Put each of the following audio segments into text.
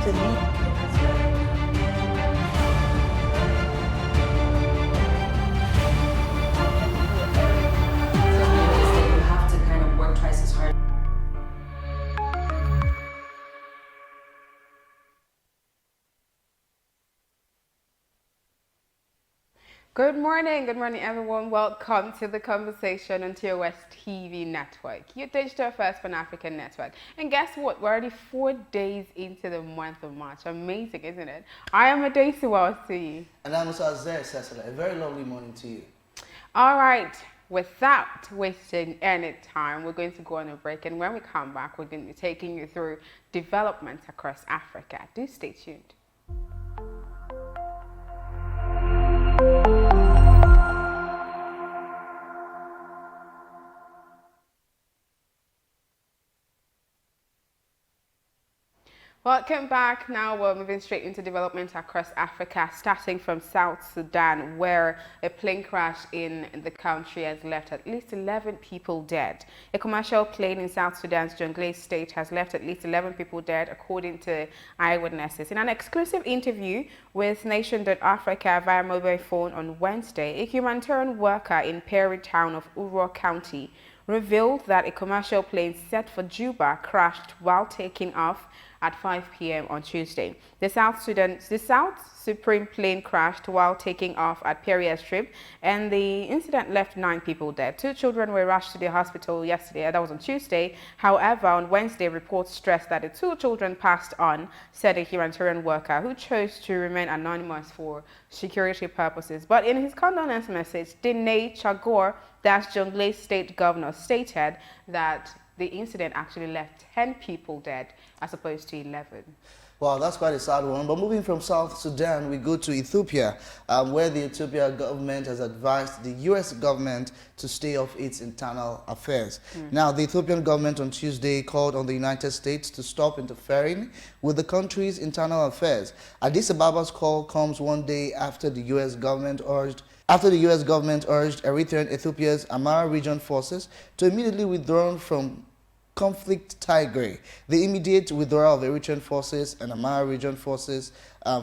to lead. You have to kind of work twice as hard. Good morning everyone. Welcome to the conversation on Tier West TV network, your digital first Pan-African network. And guess what? We're already 4 days into the month of March. Amazing, isn't it? I am Adesi Wasi. And I'm Zay Cecil. A very lovely morning to you. All right, without wasting any time, we're going to go on a break. And when we come back, we're going to be taking you through developments across Africa. Do stay tuned. Welcome back. Now we're moving straight into development across Africa, starting from South Sudan, where a plane crash in the country has left at least 11 people dead. A commercial plane in South Sudan's Jonglei state has left at least 11 people dead, according to eyewitnesses. In an exclusive interview with Nation.Africa via mobile phone on Wednesday, a humanitarian worker in Perry town of Uro County revealed that a commercial plane set for Juba crashed while taking off at 5 p.m. on Tuesday. The South Supreme plane crashed while taking off at Perry Airstrip, and the incident left 9 people dead. 2 children were rushed to the hospital yesterday. That was on Tuesday. However, on Wednesday, reports stressed that the 2 children passed on, said a humanitarian worker who chose to remain anonymous for security purposes. But in his condolence message, Dine Chagor, that's Jonglei State Governor, stated that the incident actually left 10 people dead as opposed to 11. Wow, that's quite a sad one. But moving from South Sudan, we go to Ethiopia, where the Ethiopia government has advised the U.S. government to stay off its internal affairs. Now, the Ethiopian government on Tuesday called on the United States to stop interfering with the country's internal affairs. Addis Ababa's call comes one day after the U.S. government urged Eritrean Ethiopia's Amara region forces to immediately withdraw from conflict Tigray. The immediate withdrawal of Eritrean forces and Amara region forces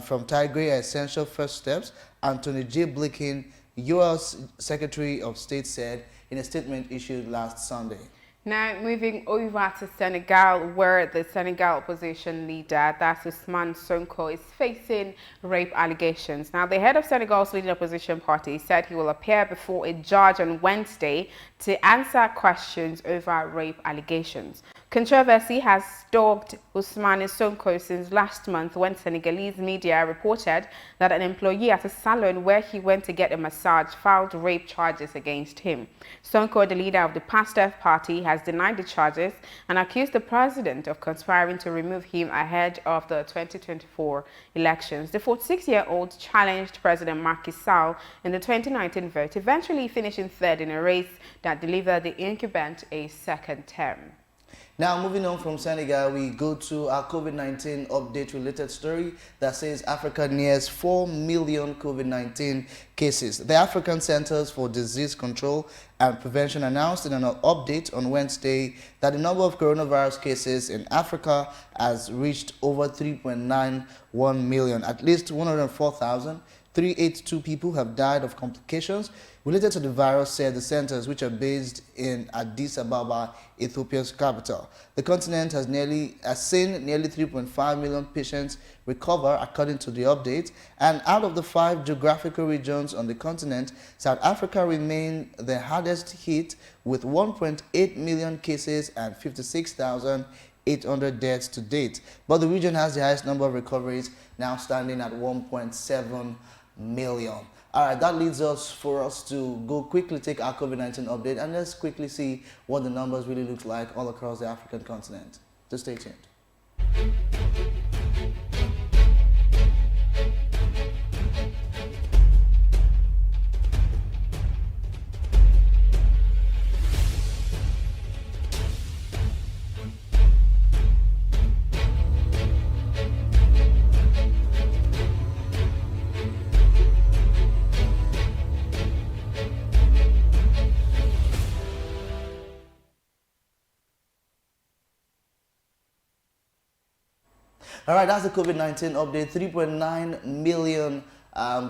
from Tigray are essential first steps, Anthony J. Blinken, U.S. Secretary of State, said in a statement issued last Sunday. Now, moving over to Senegal, where the Senegal opposition leader, that's Ousmane Sonko, is facing rape allegations. Now, the head of Senegal's leading opposition party said he will appear before a judge on Wednesday to answer questions over rape allegations. Controversy has dogged Ousmane Sonko since last month when Senegalese media reported that an employee at a salon where he went to get a massage filed rape charges against him. Sonko, the leader of the PASTEF party, has denied the charges and accused the president of conspiring to remove him ahead of the 2024 elections. The 46-year-old challenged President Macky Sall in the 2019 vote, eventually finishing third in a race that delivered the incumbent a second term. Now, moving on from Senegal, we go to our COVID-19 update-related story that says Africa nears 4 million COVID-19 cases. The African Centers for Disease Control and Prevention announced in an update on Wednesday that the number of coronavirus cases in Africa has reached over 3.91 million. At least 104,382 people have died of complications related to the virus, said the centers, which are based in Addis Ababa, Ethiopia's capital. The continent has seen nearly 3.5 million patients recover, according to the update. And out of the 5 geographical regions on the continent, South Africa remained the hardest hit with 1.8 million cases and 56,800 deaths to date. But the region has the highest number of recoveries, now standing at 1.7 million. All right, that leads us for us to go quickly take our COVID-19 update and let's quickly see what the numbers really look like all across the African continent. Just stay tuned. All right, that's the COVID-19 update. 3.9 million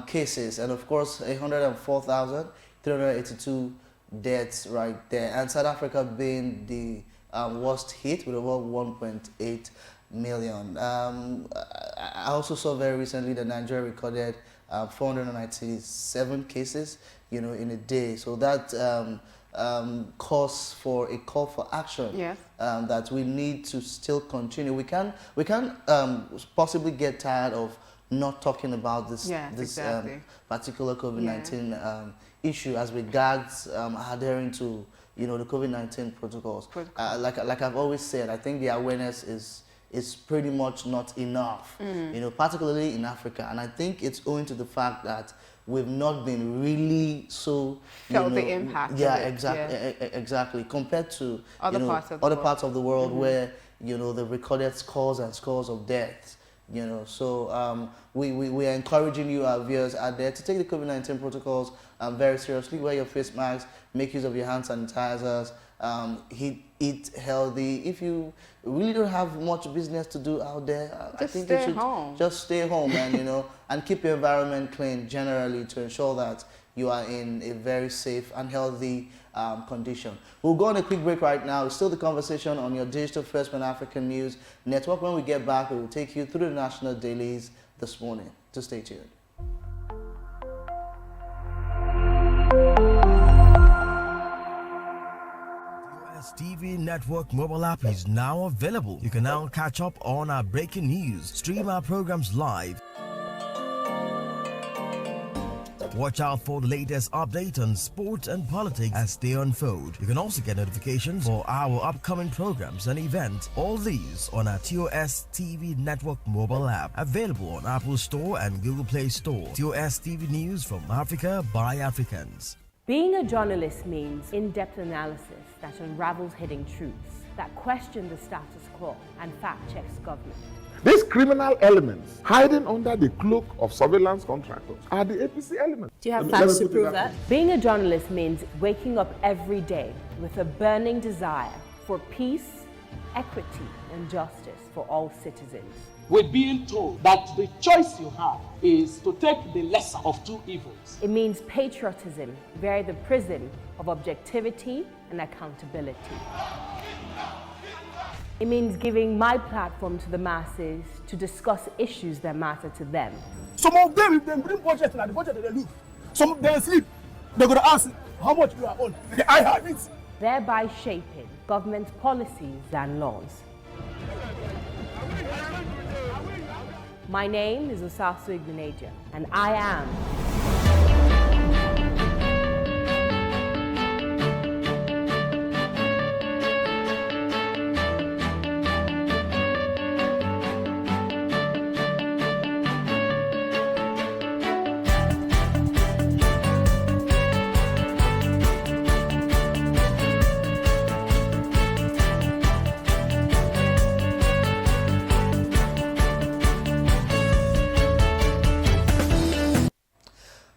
cases, and of course, 104,382 deaths right there. And South Africa being the worst hit with over 1.8 million. I also saw very recently that Nigeria recorded 497 cases, in a day. So that calls for a call for action. Yes. That we need to still continue. We can possibly get tired of not talking about this exactly. particular COVID-19 issue as regards adhering to the COVID-19 protocols. Like I've always said, I think the awareness is pretty much not enough, particularly in Africa. And I think it's owing to the fact that we've not been really so felt the impact. Yeah, exactly. Compared to other parts of the world where they've recorded scores and scores of deaths. So we are encouraging you, our viewers out there, to take the COVID-19 protocols very seriously. Wear your face masks, make use of your hand sanitizers, eat healthy. If you really don't have much business to do out there, I think you should just stay home and and keep your environment clean generally to ensure that you are in a very safe and healthy condition. We'll go on a quick break right now. It's still the conversation on your digital First Pan-African News Network. When we get back, we will take you through the national dailies this morning. Just stay tuned. TV Network mobile app is now available. You can now catch up on our breaking news, stream our programs live, watch out for the latest update on sports and politics as they unfold. You can also get notifications for our upcoming programs and events. All these on our TOS TV Network mobile app, available on Apple Store and Google Play Store. TOS TV News from Africa by Africans. Being a journalist means in-depth analysis that unravels hidden truths, that question the status quo and fact-checks government. These criminal elements hiding under the cloak of surveillance contractors are the APC elements. Do you have facts to prove that? Being a journalist means waking up every day with a burning desire for peace, equity, and justice for all citizens. We're being told that the choice you have is to take the lesser of two evils. It means patriotism via the prism of objectivity and accountability. It means giving my platform to the masses to discuss issues that matter to them. Some of them, if they bring budget, and the budget they look. Some of them sleep. They're going to ask how much you are on. I have it. Thereby shaping government policies and laws. My name is Osasu Igboneja, and I am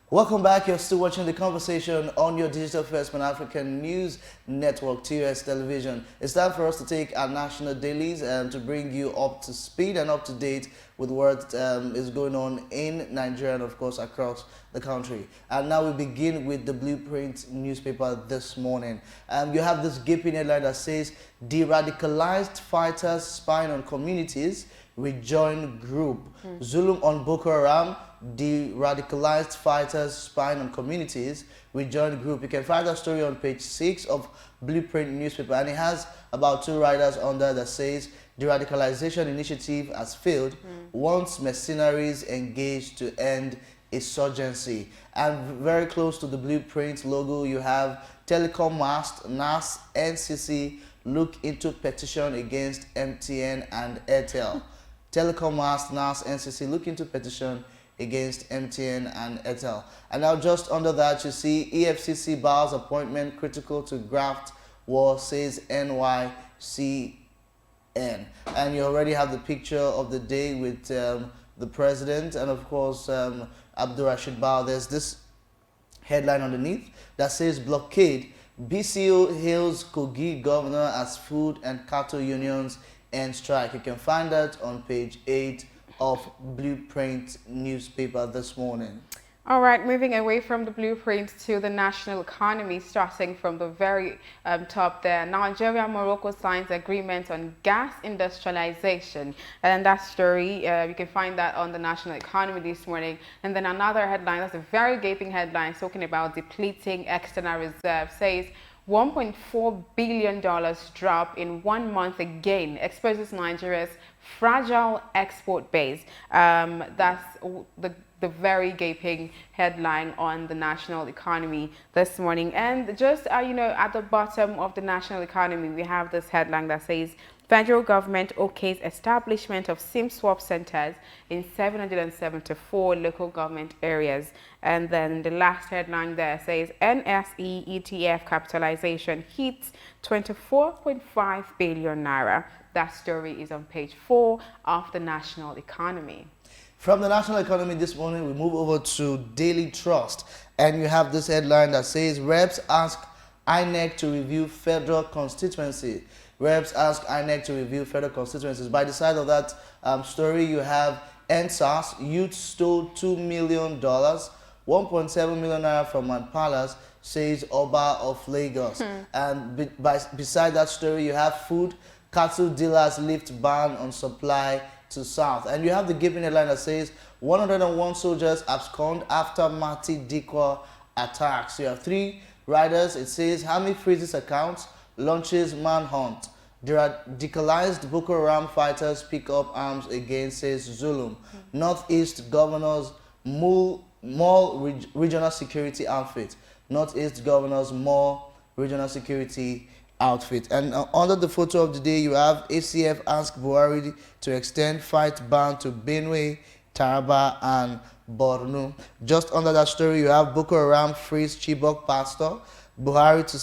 Welcome back. You're still watching the conversation on your digital First Pan-African News Network, TOS Television. It's time for us to take our national dailies to bring you up to speed and up to date with what is going on in Nigeria and, of course, across the country. And now we begin with the Blueprint newspaper this morning. You have this gaping headline that says, "De-radicalized fighters spying on communities rejoin group." Zulum on Boko Haram. De-radicalized fighters spying on communities rejoin group. You can find that story on page 6 of Blueprint newspaper, and it has about 2 riders under that says de-radicalization initiative has failed, wants mercenaries engaged to end insurgency. And very close to the Blueprint logo, you have telecom mast, NAS, NCC look into petition against MTN and Airtel. Telecom mast, NAS, NCC look into petition against MTN and Airtel. And now just under that, you see EFCC bars appointment critical to graft war, says NYCN. And you already have the picture of the day with the president and, of course, Abdul Rashid Bar. There's this headline underneath that says, "Blockade. BCO hails Kogi governor as food and cattle unions end strike. You can find that on page 8 of Blueprint newspaper this morning. All right, moving away from the blueprint to the national economy, starting from the very top there. Nigeria and Morocco signs agreement on gas industrialization. And that story, you can find that on the national economy this morning. And then another headline, that's a very gaping headline, talking about depleting external reserve, says $1.4 billion drop in 1 month again exposes Nigeria's fragile export base. That's the very gaping headline on the national economy this morning. And just, at the bottom of the national economy, we have this headline that says, federal government okays establishment of SIM swap centers in 774 local government areas. And then the last headline there says, NSE ETF capitalization hits 24.5 billion naira. That story is on page 4 of the national economy. From the national economy this morning, we move over to Daily Trust. And you have this headline that says, Reps ask INEC to review federal constituency. Reps ask INEC to review federal constituencies. By the side of that story, you have NSAS, youth stole $2 million, 1.7 million naira from Man Palace, says Oba of Lagos. And beside that story, you have food, cattle dealers lift ban on supply to South. And you have the gaping headline that says 101 soldiers abscond after Mati Dikwa attacks. You have 3 riders. It says Army freezes accounts, launches manhunt. Radicalized Boko Haram fighters pick up arms against, says Zulum. Northeast governors mall regional security outfit. Northeast governors mall regional security outfit. And under the photo of the day, you have ACF ask Buhari to extend fight ban to Benue, Taraba, and Borno. Just under that story, you have Boko Haram frees Chibok pastor, Buhari to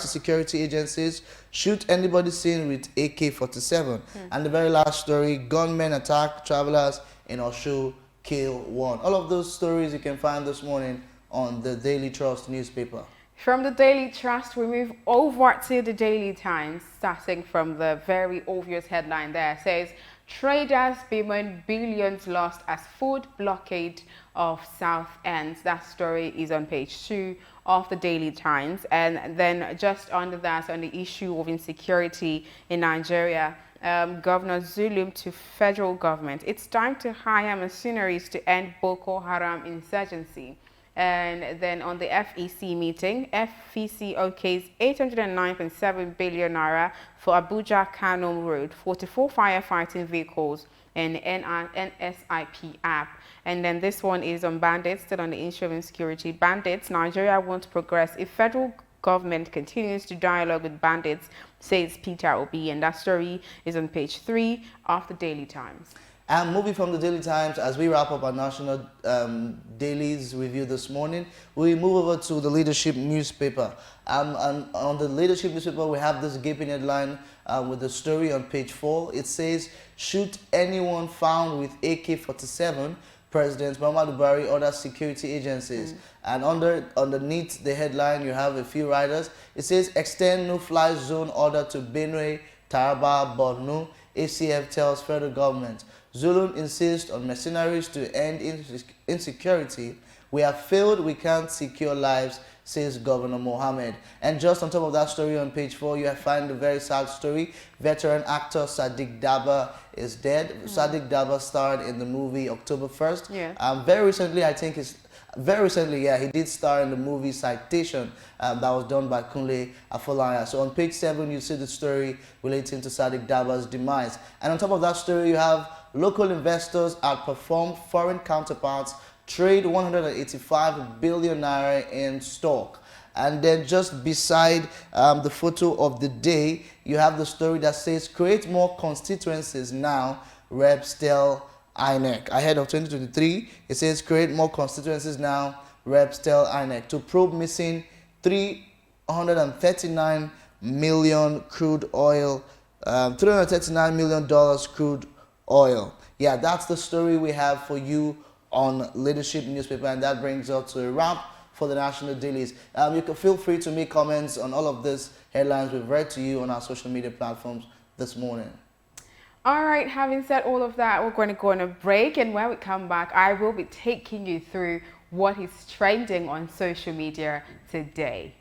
security agencies, shoot anybody seen with AK-47. And the very last story, gunmen attack travelers in Oshu, kill 1. All of those stories you can find this morning on the Daily Trust newspaper. From the Daily Trust, we move over to the Daily Times, starting from the very obvious headline there. It says, traders bemoan billions lost as food blockade of South ends. That story is on page 2 of the Daily Times. And then just under that, on the issue of insecurity in Nigeria, Governor Zulum to federal government. It's time to hire mercenaries to end Boko Haram insurgency. And then on the FEC meeting, FEC okays 809.7 billion naira for Abuja-Kano Road, 44 firefighting vehicles, and NSIP app. And then this one is on bandits, still on the issue of insecurity. Bandits, Nigeria won't progress if federal government continues to dialogue with bandits, says Peter Obi. And that story is on page 3 of the Daily Times. And moving from the Daily Times, as we wrap up our national dailies review this morning, we move over to the Leadership newspaper. And on the Leadership newspaper, we have this gaping headline with the story on page 4. It says, shoot anyone found with AK-47, President Muhammadu Buhari orders security agencies. And underneath the headline, you have a few riders. It says, extend no-fly zone order to Benue, Taraba, Borno. ACF tells federal government. Zulum insists on mercenaries to end insecurity. We have failed, we can't secure lives, says Governor Mohammed. And just on top of that story on page 4, you find a very sad story. Veteran actor Sadiq Daba is dead. Sadiq Daba starred in the movie October 1st. Yeah. Very recently, he did star in the movie Citation that was done by Kunle Afolaya. So on page 7, you see the story relating to Sadiq Daba's demise. And on top of that story, you have local investors outperform foreign counterparts, trade 185 billion naira in stock. And then just beside the photo of the day, you have the story that says, create more constituencies now, reps tell INEC. Ahead of 2023, it says, create more constituencies now, reps tell INEC to probe missing $339 million crude oil, $339 million crude oil. Yeah, that's the story we have for you on Leadership newspaper, and that brings us to a wrap for the national dailies. You can feel free to make comments on all of these headlines we've read to you on our social media platforms this morning. All right, having said all of that, we're going to go on a break, and when we come back, I will be taking you through what is trending on social media today.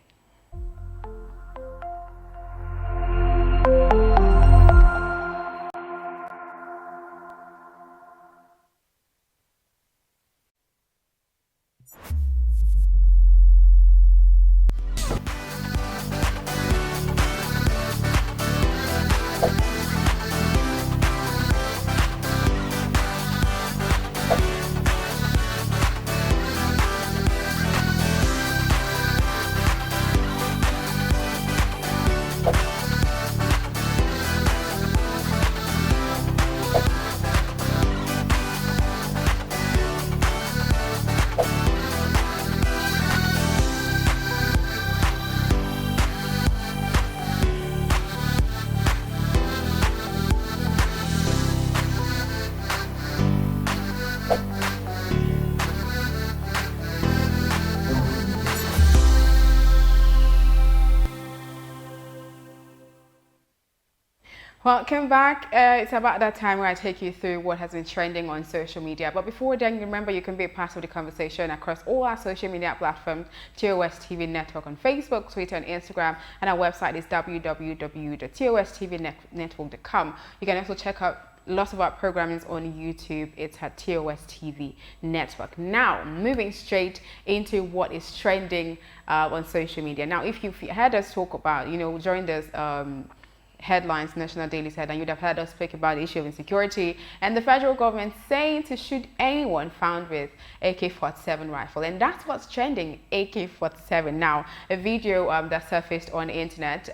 Welcome back. It's about that time where I take you through what has been trending on social media. But before then, remember you can be a part of the conversation across all our social media platforms, TOS TV Network on Facebook, Twitter, and Instagram. And our website is www.tostvnetwork.com. You can also check out lots of our programming on YouTube. It's at TOS TV Network. Now, moving straight into what is trending on social media. Now, if you've heard us talk about, during this headlines, National Daily said, and you'd have heard us speak about the issue of insecurity and the federal government saying to shoot anyone found with AK-47 rifle, and that's what's trending, AK-47. Now, a video that surfaced on the internet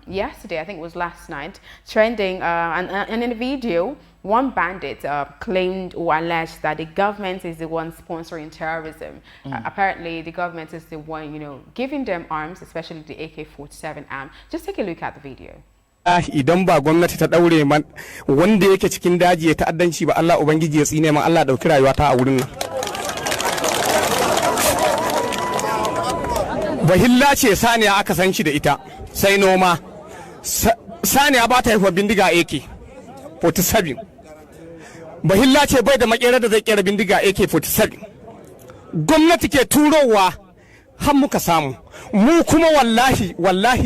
yesterday, I think it was last night, trending, and in the video, one bandit claimed or alleged that the government is the one sponsoring terrorism. Apparently, the government is the one, giving them arms, especially the AK-47 arm. Just take a look at the video. Idan ba gwamnati ta daure man wanda yake cikin daji ya ta'addanci ba, Allah ubangiji ya tsine man, Allah dauki rayuwata a wurin nan. Bahilla ce saniya aka san shi da ita sai noma. Saniya ba ta haifa bindiga AK-47. Bahilla ce bai da makera da zai kera bindiga AK-47. Gwamnati ke turowa har muka samu. Mu kuma wallahi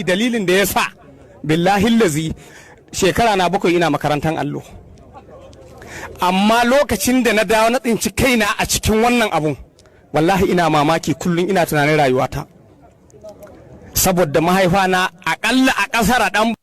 dalilin da ya sa billahi lazi shekara na 7 ina makarantar allo, amma lokacin da na dawo na tsinci kaina a cikin wannan abun wallahi ina mamaki, kullun ina tunanin rayuwata saboda mahaifa na akalla a kasar dan.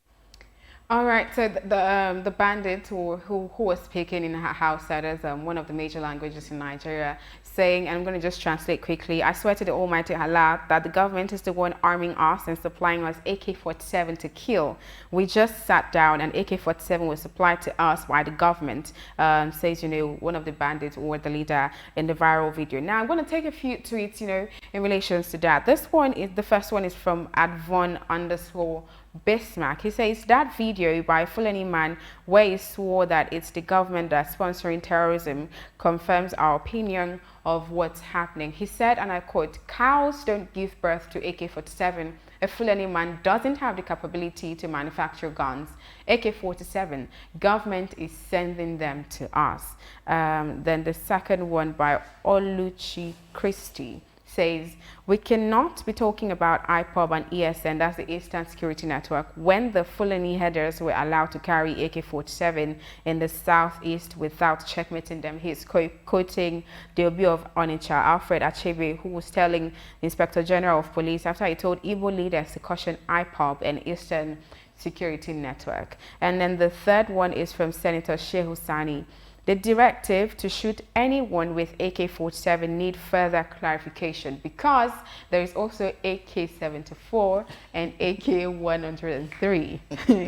All right, so the bandit who was speaking in her house, that is one of the major languages in Nigeria, saying, and I'm going to just translate quickly, I swear to the Almighty Allah that the government is the one arming us and supplying us AK-47 to kill. We just sat down and AK-47 was supplied to us by the government, says, one of the bandits or the leader in the viral video. Now, I'm going to take a few tweets, in relation to that. The first one is from @von_Bismarck. He says that video by Fulani man where he swore that it's the government that's sponsoring terrorism confirms our opinion of what's happening. He said, and I quote, "Cows don't give birth to AK-47. A Fulani man doesn't have the capability to manufacture guns. AK-47, government is sending them to us." Then the second one by Oluchi Christie says, "We cannot be talking about IPOB and ESN, that's the Eastern Security Network, when the Fulani headers were allowed to carry AK-47 in the southeast without checkmating them." He's quoting the Obi of Onitsha, Alfred Achebe, who was telling the Inspector General of Police after he told Igbo leaders to caution IPOB and Eastern Security Network. And then the third one is from Senator Shehu Sani. The directive to shoot anyone with AK-47 need further clarification because there is also AK-74 and AK-103.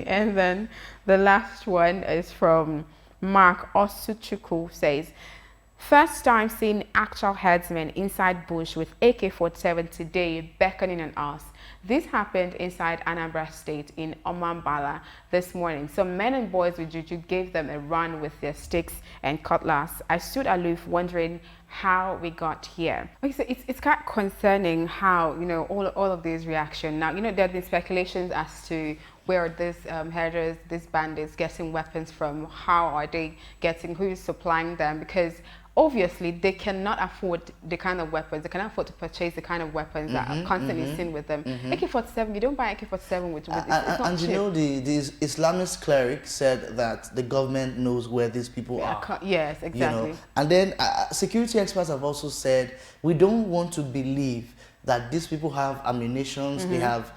And then the last one is from Mark Osuchukwu, says, "First time seeing actual herdsmen inside bush with AK-47 today beckoning on us. This happened inside Anambra State in Omambala this morning. Some men and boys with juju gave them a run with their sticks and cutlass. I stood aloof wondering how we got here." Okay, so it's quite concerning how, all of these reactions. Now, there have been speculations as to where these herders, these bandits getting weapons from? How are they getting, who is supplying them? Because obviously they cannot afford the kind of weapons, they cannot afford to purchase the kind of weapons that are constantly seen with them. AK-47, you don't buy AK-47 with it's not and cheap. you know, the Islamist cleric said that the government knows where these people are. Yes, exactly. You know? And then security experts have also said, we don't want to believe that these people have ammunitions, they have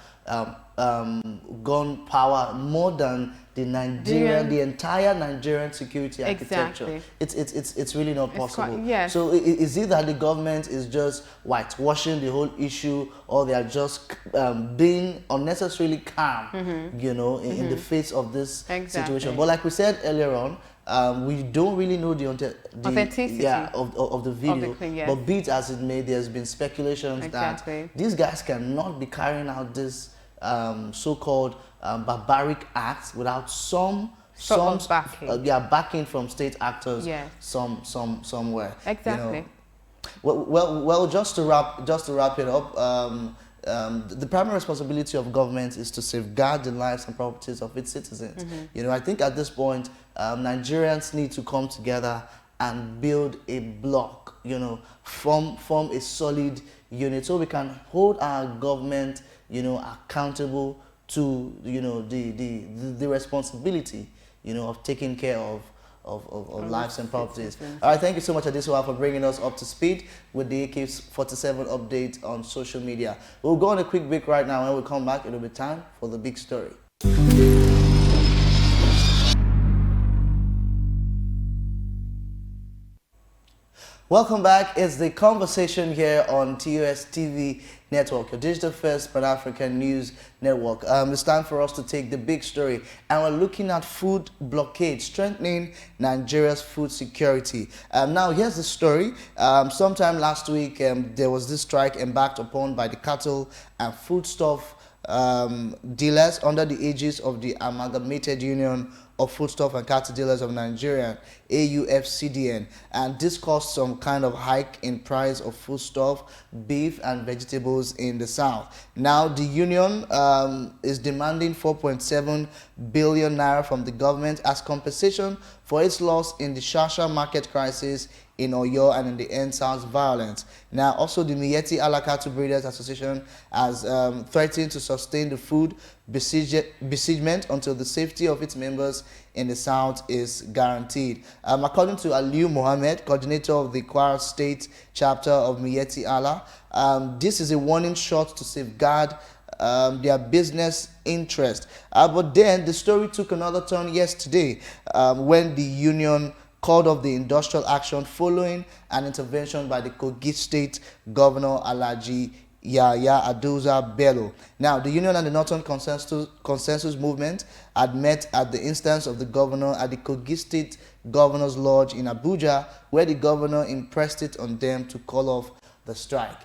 gun power more than the entire Nigerian security architecture. It's really not possible. So is it that the government is just whitewashing the whole issue, or they are just being unnecessarily calm, you know, in the face of this situation? But like we said earlier on, we don't really know the authenticity of the video, but be it as it may, there's been speculations that these guys cannot be carrying out this so-called barbaric acts without some backing from state actors somewhere. Exactly. You know? Well, just to wrap it up, the primary responsibility of government is to safeguard the lives and properties of its citizens. You know, I think at this point, Nigerians need to come together and build a block, you know, form a solid unit, so we can hold our government, you know, accountable to, you know, the responsibility, you know, of taking care of lives and properties. All right, thank you so much, Adesowa, for bringing us up to speed with the AK-47 update on social media. We'll go on a quick break right now. When we come back, it'll be time for the big story. Welcome back. It's the conversation here on TUS TV Network, your digital first Pan-African news network. It's time for us to take the big story, and we're looking at food blockade, strengthening Nigeria's food security. Now, here's the story. Sometime last week, there was this strike embarked upon by the cattle and foodstuff dealers under the aegis of the Amalgamated Union of Foodstuff and Cattle Dealers of Nigeria, AUFCDN, and this caused some kind of hike in price of foodstuff, beef and vegetables in the south. Now the union is demanding 4.7 billion naira from the government as compensation for its loss in the Shasha market crisis in Oyo and in the end-SARS violence. Now, also the Miyetti Allah Cattle Breeders Association has threatened to sustain the food besiegement until the safety of its members in the south is guaranteed. According to Aliu Mohammed, coordinator of the Kwara State chapter of Miyetti Allah, this is a warning shot to safeguard their business interest. But then the story took another turn yesterday when the union called off the industrial action following an intervention by the Kogi State Governor Alhaji Yahya Adoza Bello. Now, the union and the Northern Consensus Movement had met at the instance of the governor at the Kogi State Governor's Lodge in Abuja, where the governor impressed it on them to call off the strike.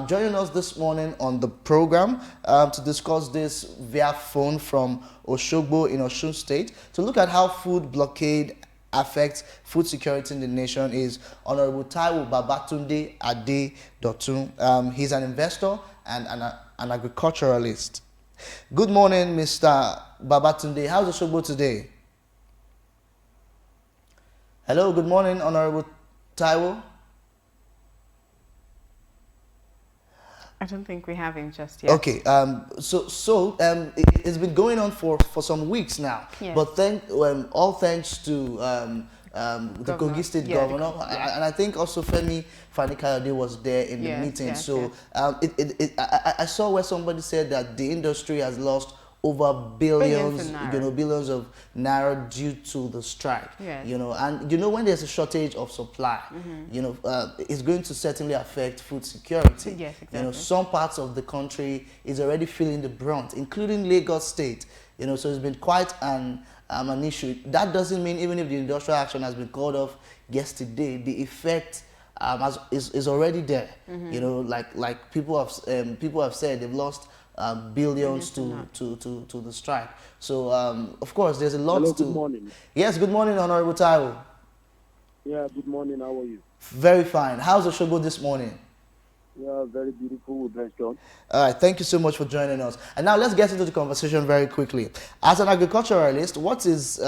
Joining us this morning on the program to discuss this via phone from Oshogbo in Osun State, to look at how food blockade affects food security in the nation, is Honorable Taiwo Babatunde Ade Dotun. He's an investor and an agriculturalist. Good morning, Mr. Babatunde. How's Oshogbo today? Hello, good morning, Honorable Taiwo. I don't think we have him just yet. Okay, it's been going on for some weeks now. Yes. But all thanks to the Kogi State Governor, and I think also Femi Fani-Kayode was there in the meeting. I saw where somebody said that the industry has lost over billions of naira due to the strike. Yes. You know, and you know, when there's a shortage of supply, you know, it's going to certainly affect food security. Yes, exactly. You know, some parts of the country is already feeling the brunt, including Lagos State. You know, so it's been quite an issue. That doesn't mean even if the industrial action has been called off yesterday, the effect is already there. You know, like people have said, they've lost billions to the strike. So of course there's a lot. Hello, good morning. Yes, good morning, Honorable Taiwo. Yeah, good morning. How are you? Very fine. How's Oshogbo this morning? Yeah, very beautiful, bless God. All right, thank you so much for joining us. And now let's get into the conversation very quickly. As an agriculturalist, what is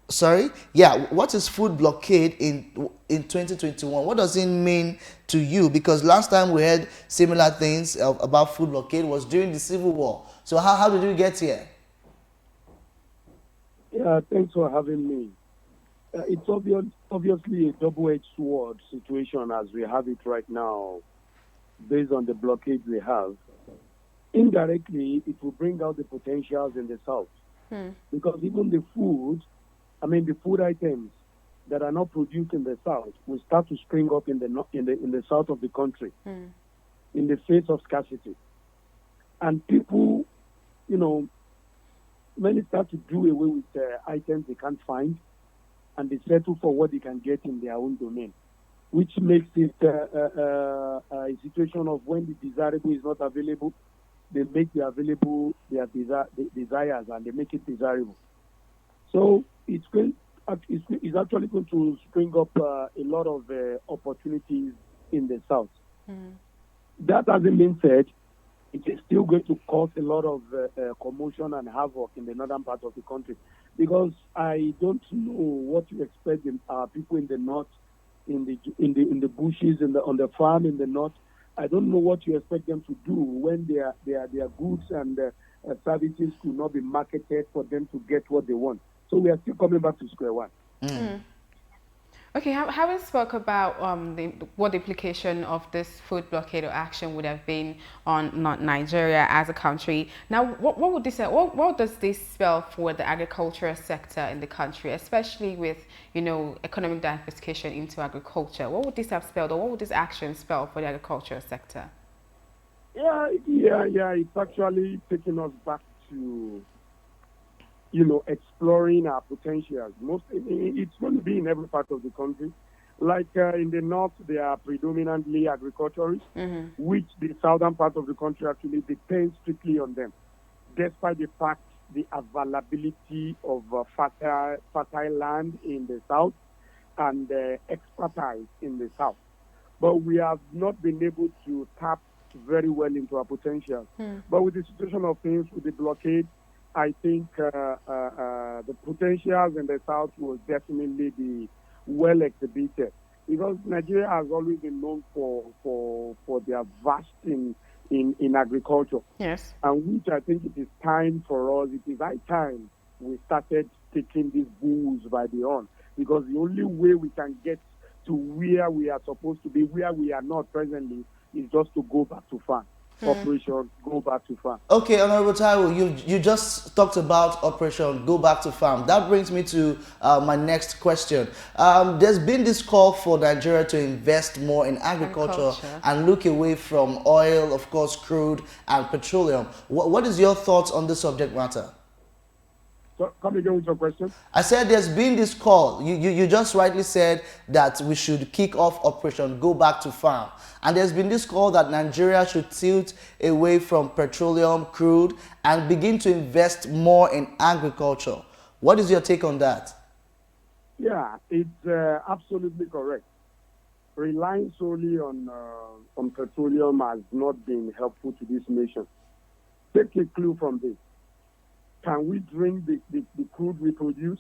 sorry, yeah, what is food blockade in 2021? What does it mean to you? Because last time we heard similar things about food blockade was during the Civil War. So how did we get here? Yeah, thanks for having me. It's obviously a double-edged sword situation as we have it right now, based on the blockade we have. Indirectly, it will bring out the potentials in the south, because even the food items that are not produced in the south will start to spring up in the south of the country, in the face of scarcity, and people, many start to do away with items they can't find, and they settle for what they can get in their own domain, which makes it a situation of when the desirable is not available, they make the available their desires, and they make it desirable. So it's actually going to spring up a lot of opportunities in the south. That hasn't been said, it is still going to cause a lot of commotion and havoc in the northern part of the country, because I don't know what to expect people in the north, in the bushes, on the farm in the north. I don't know what you expect them to do when their goods and services could not be marketed for them to get what they want. So we are still coming back to square one. Okay, having spoke about what the implication of this food blockade or action would have been on Nigeria as a country. Now, what does this spell for the agricultural sector in the country, especially with economic diversification into agriculture? What would this have spelled, or what would this action spell for the agricultural sector? Yeah. It's actually taking us back to exploring our potentials. It's going to be in every part of the country. Like in the north, they are predominantly agriculturists, which the southern part of the country actually depends strictly on them, despite the fact the availability of fertile land in the south and expertise in the south. But we have not been able to tap very well into our potential. But with the situation of things, with the blockade, I think the potentials in the south will definitely be well exhibited, because Nigeria has always been known for their vast in agriculture. Yes. And which I think it is time for us, it is high time we started taking these bulls by the horn, because the only way we can get to where we are supposed to be, where we are not presently, is just to go back to farm. Operation Go Back to Farm. Okay, Honorable Taiwo, you just talked about Operation Go Back to Farm. That brings me to my next question. There's been this call for Nigeria to invest more in agriculture and look away from oil, of course, crude and petroleum. What is your thoughts on this subject matter? So, come again with your question. I said there's been this call. You just rightly said that we should kick off Operation Go Back to Farm. And there's been this call that Nigeria should tilt away from petroleum, crude, and begin to invest more in agriculture. What is your take on that? Yeah, it's absolutely correct. Relying solely on petroleum has not been helpful to this nation. Take a clue from this. Can we drink the crude we produce?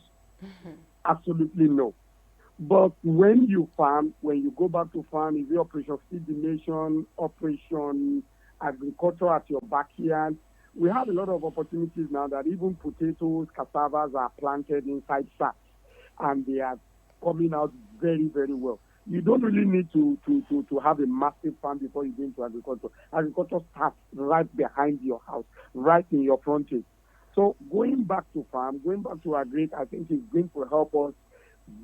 Absolutely no. But when you farm, when you go back to farm, is the Operation Feed the Nation, Operation Agriculture at your backyard? We have a lot of opportunities now that even potatoes, cassavas are planted inside sacks, and they are coming out very, very well. You don't really need to have a massive farm before you go into agriculture. Agriculture starts right behind your house, right in your frontage. So going back to farm, going back to agri, I think is going to help us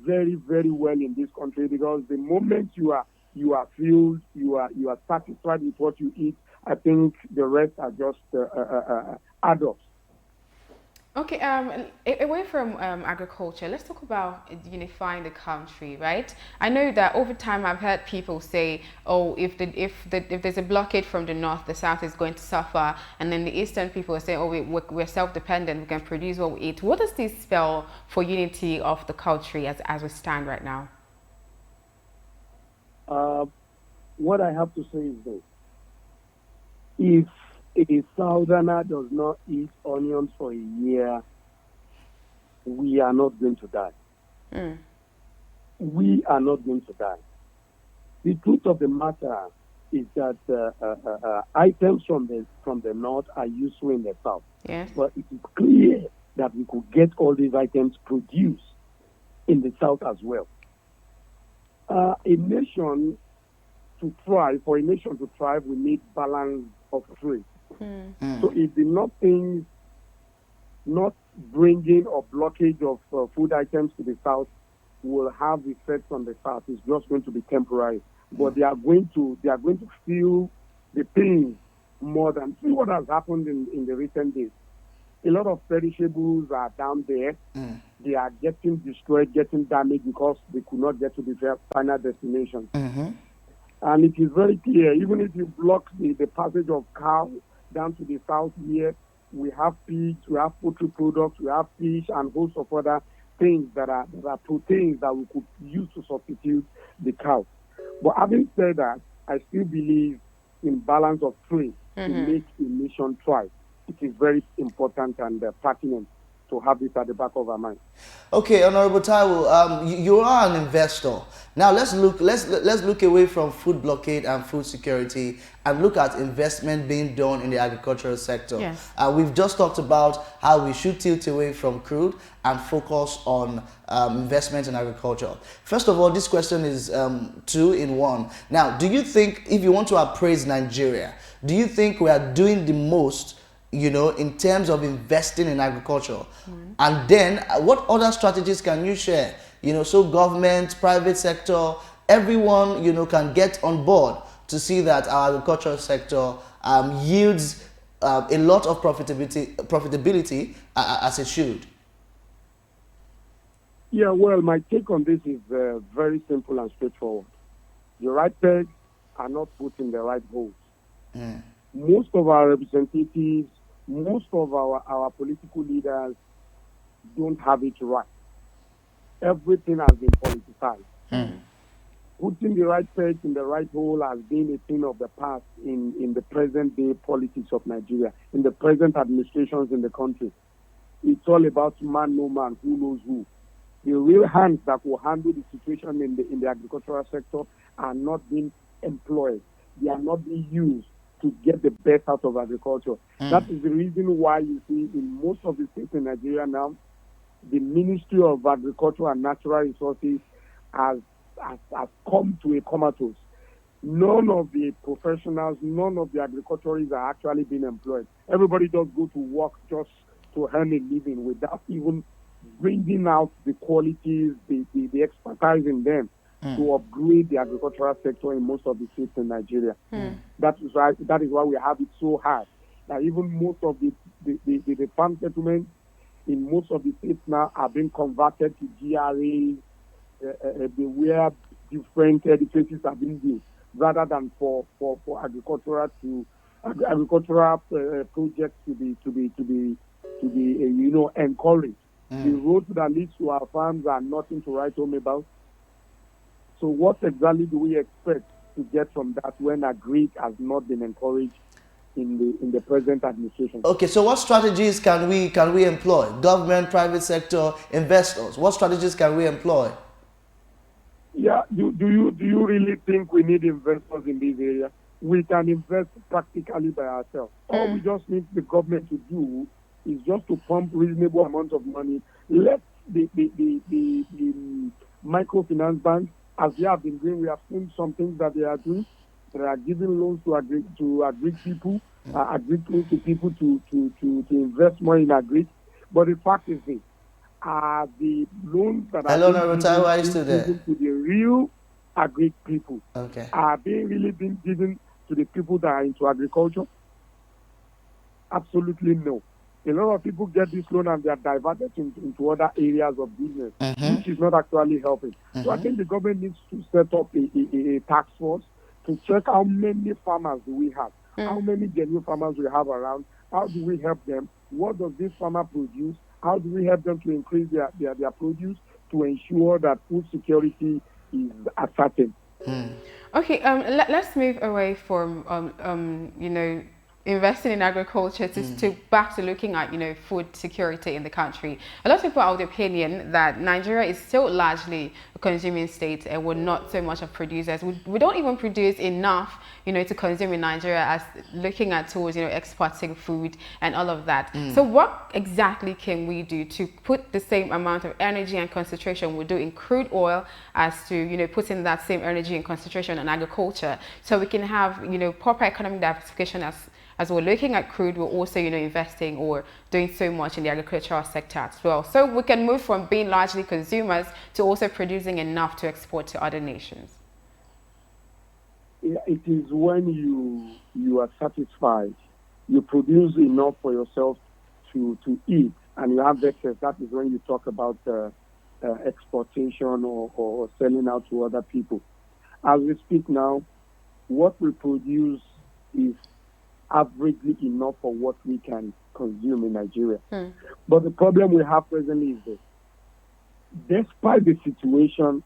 very, very well in this country, because the moment you are filled, you are satisfied with what you eat, I think the rest are just add-ups. Okay, away from agriculture, let's talk about unifying the country, right? I know that over time I've heard people say, oh, if there's a blockade from the north, the south is going to suffer, and then the eastern people say, oh, we're self-dependent, we can produce what we eat. What does this spell for unity of the country as we stand right now? What I have to say is this. If a southerner does not eat onions for a year, we are not going to die. We are not going to die. The truth of the matter is that items from the north are useful in the south. Yes. But it is clear that we could get all these items produced in the south as well. A nation to thrive, for a nation to thrive, we need balance of trade. So if the north things not bringing or blockage of food items to the south will have effects on the south, it's just going to be temporary. But they are going to feel the pain more than see what has happened in the recent days. A lot of perishables are down there. They are getting destroyed, getting damaged because they could not get to the final destination. And it is very clear, even if you block the passage of cows down to the south here, we have pigs, we have poultry products, we have fish, and a host of other things that are proteins that we could use to substitute the cow. But having said that, I still believe in balance of trade to make a nation thrive. It is very important and pertinent to have this at the back of our mind. Okay, Honorable Taiwo, you are an investor. Now let's look away from food blockade and food security and look at investment being done in the agricultural sector. Yes. We've just talked about how we should tilt away from crude and focus on investment in agriculture. First of all, this question is two in one. Now, do you think, if you want to appraise Nigeria, do you think we are doing the most, you know, in terms of investing in agriculture? And then what other strategies can you share, you know, so government, private sector, everyone, you know, can get on board to see that our agricultural sector yields a lot of profitability as it should? Yeah, well, my take on this is very simple and straightforward. The right pegs are not put in the right holes. Most of our representatives, most of our political leaders don't have it right. Everything has been politicized. Putting the right peg in the right hole has been a thing of the past in the present day politics of Nigeria, in the present administrations in the country. It's all about man, no man, who knows who. The real hands that will handle the situation in the agricultural sector are not being employed. They are not being used to get the best out of agriculture. That is the reason why you see in most of the states in Nigeria now, the Ministry of Agriculture and Natural Resources has come to a comatose. None of the professionals, none of the agriculturists are actually being employed. Everybody does go to work just to earn a living without even bringing out the qualities, the expertise in them to upgrade the agricultural sector in most of the states in Nigeria. That is why we have it so hard. That even most of the farm settlements in most of the states now are being converted to GRAs, where different edifices are being built, rather than for agricultural projects to be encouraged. The roads that lead to our farms are nothing to write home about. So what exactly do we expect to get from that when agri has not been encouraged in the present administration? Okay, so what strategies can we employ? Government, private sector, investors. What strategies can we employ? Yeah, do you really think we need investors in this area? We can invest practically by ourselves. All we just need the government to do is just to pump reasonable amount of money. Let the microfinance banks, as they have been doing, we have seen some things that they are doing. They are giving loans to agri people, to people to invest more in agri. But the fact is this: the loans that are being given to the real agri people are being given to the people that are into agriculture? Absolutely no. A lot of people get this loan and they are diverted into other areas of business, which is not actually helping. So I think the government needs to set up a task force to check how many farmers do we have, how many genuine farmers we have around, how do we help them, what does this farmer produce, how do we help them to increase their produce to ensure that food security is ascertained. Okay, let's move away from you know, investing in agriculture to back to looking at, you know, food security in the country. A lot of people are of the opinion that Nigeria is still largely a consuming state and we're not so much of producers. We don't even produce enough, you know, to consume in Nigeria, as looking at towards, you know, exporting food and all of that. So what exactly can we do to put the same amount of energy and concentration we do in crude oil as to, you know, putting that same energy and concentration on agriculture, so we can have, you know, proper economic diversification as we're looking at crude, we're also, you know, investing or doing so much in the agricultural sector as well. So we can move from being largely consumers to also producing enough to export to other nations. Yeah, it is when you are satisfied, you produce enough for yourself to eat, and you have excess. That is when you talk about exportation or selling out to other people. As we speak now, what we produce is averagely enough for what we can consume in Nigeria. But the problem we have presently is this. Despite the situation,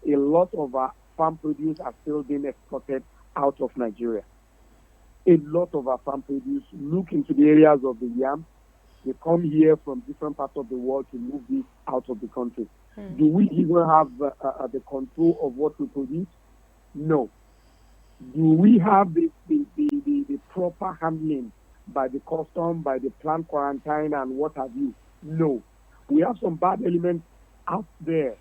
a lot of our farm produce are still being exported out of Nigeria. A lot of our farm produce look into the areas of the yam. They come here from different parts of the world to move this out of the country. Do we even have the control of what we produce? No. Do we have the proper handling by the custom, by the plant quarantine and what have you? No. We have some bad elements out there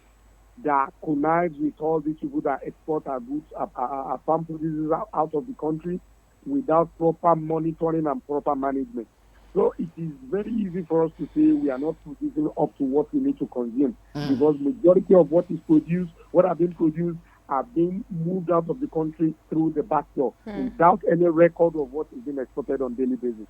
that connives with all these people that export our goods, our farm produces out of the country without proper monitoring and proper management. So it is very easy for us to say we are not producing up to what we need to consume, because majority of what is produced, what have been produced, are being moved out of the country through the back door without any record of what is being exported on a daily basis.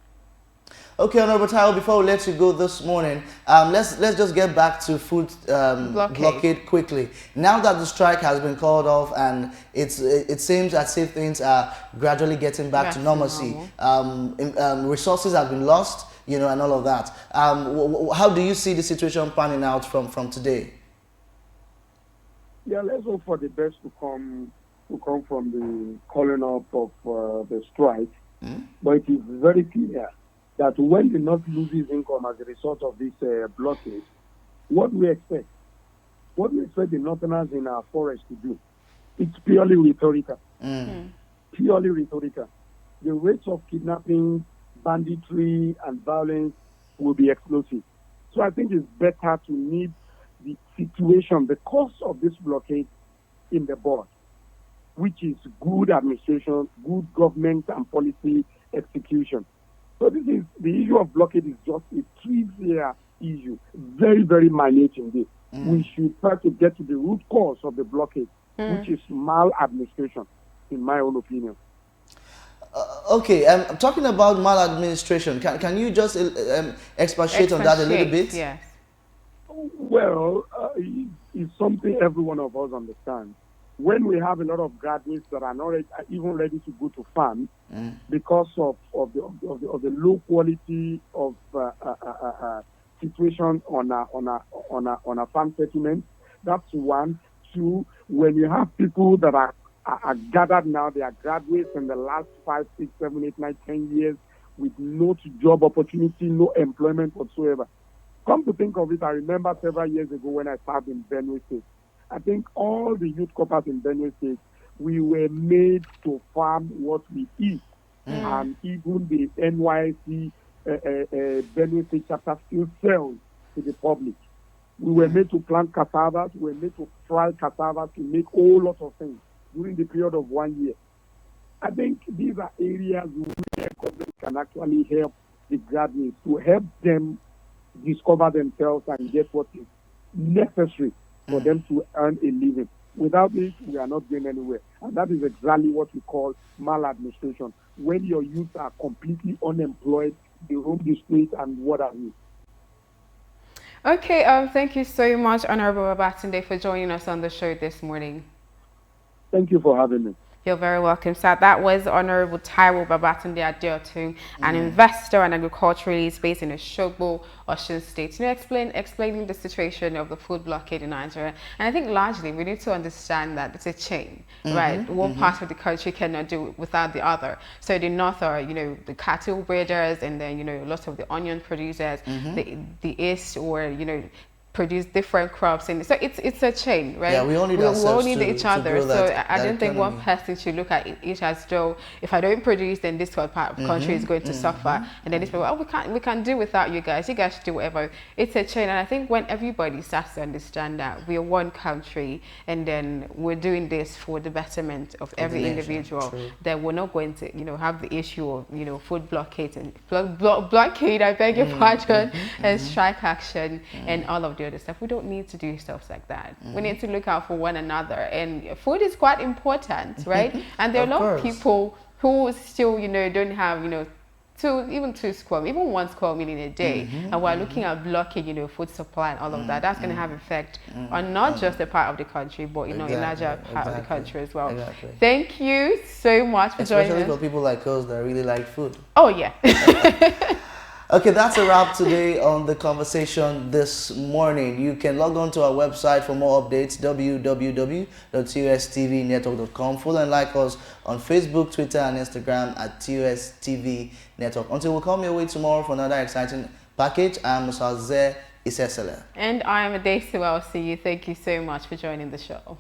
Okay, Honorable Taiwo, before we let you go this morning, let's just get back to food blockade quickly. Now that the strike has been called off and it seems as if things are gradually getting back to normalcy, resources have been lost, you know, and all of that. How do you see the situation panning out from today? Yeah, let's hope for the best to come from the calling up of the strike. But it is very clear that when the North loses income as a result of this blockade, what do we expect? What do we expect the Northerners in our forest to do? It's purely rhetorical. Purely rhetorical. The rates of kidnapping, banditry, and violence will be explosive. So I think it's better to nip the situation, the cause of this blockade in the bud, which is good administration, good government and policy execution. So this is the issue of blockade is just a trivial issue, very, very minute indeed. We should try to get to the root cause of the blockade, which is maladministration, in my own opinion. Okay, talking about maladministration, can you just expatiate on that a little bit? Yes. Well, it's something every one of us understands. When we have a lot of graduates that are not even ready to go to farm because of the low quality of situation on a farm settlement, that's one. Two, when you have people that are gathered now, they are graduates in the last 5, 6, 7, 8, 9, 10 years with no job opportunity, no employment whatsoever. Come to think of it, I remember several years ago when I served in Benue State. I think all the youth corps in Benue State, we were made to farm what we eat. And even the NYC Benue State chapter still sells to the public. We were made to plant cassavas, we were made to fry cassavas, to make a whole lot of things during the period of 1 year. I think these are areas where government can actually help the graduates, to help them discover themselves and get what is necessary for them to earn a living. Without this, we are not going anywhere. And that is exactly what we call maladministration. When your youth are completely unemployed, they roam the streets and what have you. Okay, thank you so much, Honorable Babatunde, for joining us on the show this morning. Thank you for having me. You're very welcome, sir. That was Honorable Taiwo Babatunde Adeotun, an investor and agriculturalist based in Osogbo, Osun State. You know, explaining the situation of the food blockade in Nigeria. And I think largely we need to understand that it's a chain, right? One part of the country cannot do it without the other. So the north are, you know, the cattle breeders, and then, you know, lots of the onion producers. The east, or, you know, produce different crops, and so it's a chain, right? Yeah, we all need each other. So I don't think one person should look at it as though if I don't produce, then this part of the country is going to suffer, and then this people, oh, we can't do without you guys. You guys should do whatever. It's a chain, and I think when everybody starts to understand that we are one country, and then we're doing this for the betterment of every individual, then we're not going to, you know, have the issue of, you know, food blockade and blockade. I beg your pardon, and strike action and all of the other stuff. We don't need to do stuff like that. We need to look out for one another, and food is quite important, right? And there are a lot of people who still, you know, don't have, you know, even 1 square meal in a day, and we're looking at blocking, you know, food supply and all of that. That's going to have effect on not just a part of the country, but, you know, a larger part of the country as well. Thank you so much for joining us. Especially for people like us that really like food. Oh yeah. Okay, that's a wrap today on The Conversation this morning. You can log on to our website for more updates, www.tustvnetwork.com. Follow and like us on Facebook, Twitter, and Instagram at TUSTV Network. Until we come your way tomorrow for another exciting package, I'm Musaze Isesele. And I am Adesiwa. I'll see you. Thank you so much for joining the show.